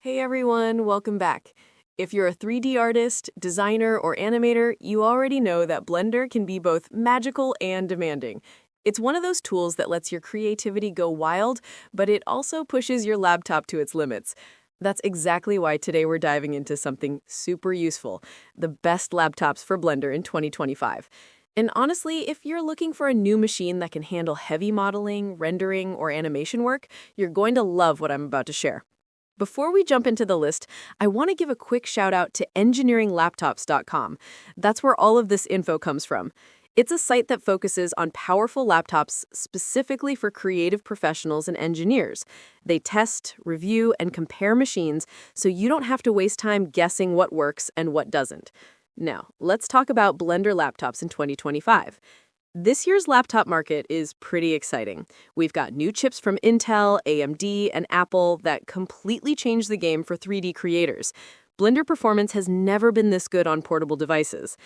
Hey everyone, welcome back. If you're a 3D artist, designer, or animator, you already know that Blender can be both magical and demanding. It's one of those tools that lets your creativity go wild, but it also pushes your laptop to its limits. That's exactly why today we're diving into something super useful, the best laptops for Blender in 2025. And honestly, if you're looking for a new machine that can handle heavy modeling, rendering, or animation work, you're going to love what I'm about to share. Before we jump into the list, I want to give a quick shout out to engineeringlaptops.com. That's where all of this info comes from. It's a site that focuses on powerful laptops specifically for creative professionals and engineers. They test, review, and compare machines so you don't have to waste time guessing what works and what doesn't. Now, let's talk about Blender laptops in 2025. This year's laptop market is pretty exciting. We've got new chips from Intel, AMD, and Apple that completely change the game for 3D creators. Blender performance has never been this good on portable devices.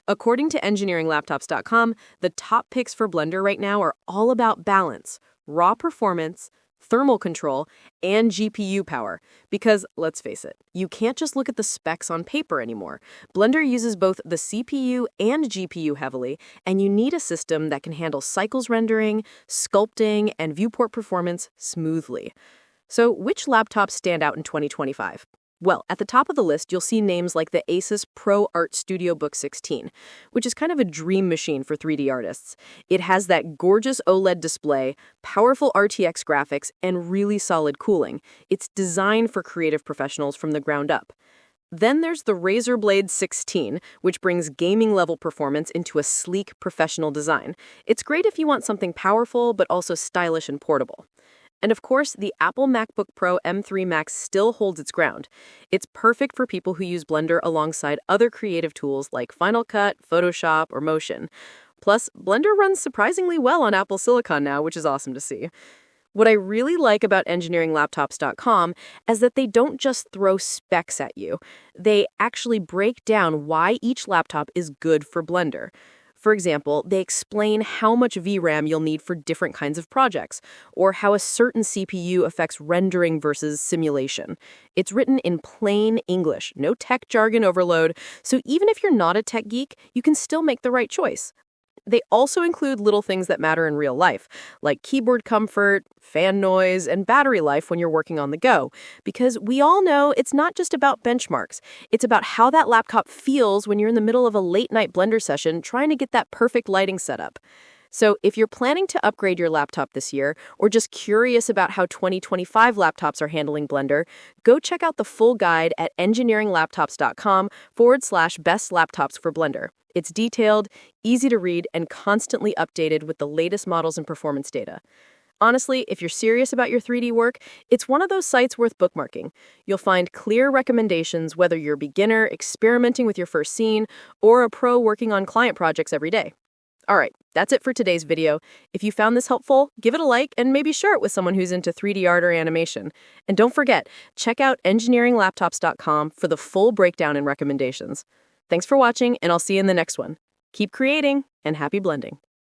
According to engineeringlaptops.com, the top picks for Blender right now are all about balance, raw performance, thermal control, and GPU power. Because, let's face it, you can't just look at the specs on paper anymore. Blender uses both the CPU and GPU heavily, and you need a system that can handle cycles rendering, sculpting, and viewport performance smoothly. So, which laptops stand out in 2025? Well, at the top of the list, you'll see names like the ASUS Pro Art Studio Book 16, which is kind of a dream machine for 3D artists. It has that gorgeous OLED display, powerful RTX graphics, and really solid cooling. It's designed for creative professionals from the ground up. Then there's the Razer Blade 16, which brings gaming-level performance into a sleek, professional design. It's great if you want something powerful, but also stylish and portable. And of course, the Apple MacBook Pro M3 Max still holds its ground. It's perfect for people who use Blender alongside other creative tools like Final Cut, Photoshop, or Motion. Plus, Blender runs surprisingly well on Apple Silicon now, which is awesome to see. What I really like about engineeringlaptops.com is that they don't just throw specs at you. They actually break down why each laptop is good for Blender. For example, they explain how much VRAM you'll need for different kinds of projects, or how a certain CPU affects rendering versus simulation. It's written in plain English, no tech jargon overload, so even if you're not a tech geek, you can still make the right choice. They also include little things that matter in real life, like keyboard comfort, fan noise, and battery life when you're working on the go. Because we all know it's not just about benchmarks. It's about how that laptop feels when you're in the middle of a late-night Blender session trying to get that perfect lighting setup. So if you're planning to upgrade your laptop this year, or just curious about how 2025 laptops are handling Blender, go check out the full guide at engineeringlaptops.com/best laptops for Blender. It's detailed, easy to read, and constantly updated with the latest models and performance data. Honestly, if you're serious about your 3D work, it's one of those sites worth bookmarking. You'll find clear recommendations whether you're a beginner experimenting with your first scene or a pro working on client projects every day. All right, that's it for today's video. If you found this helpful, give it a like and maybe share it with someone who's into 3D art or animation. And don't forget, check out engineeringlaptops.com for the full breakdown and recommendations. Thanks for watching, and I'll see you in the next one. Keep creating, and happy blending.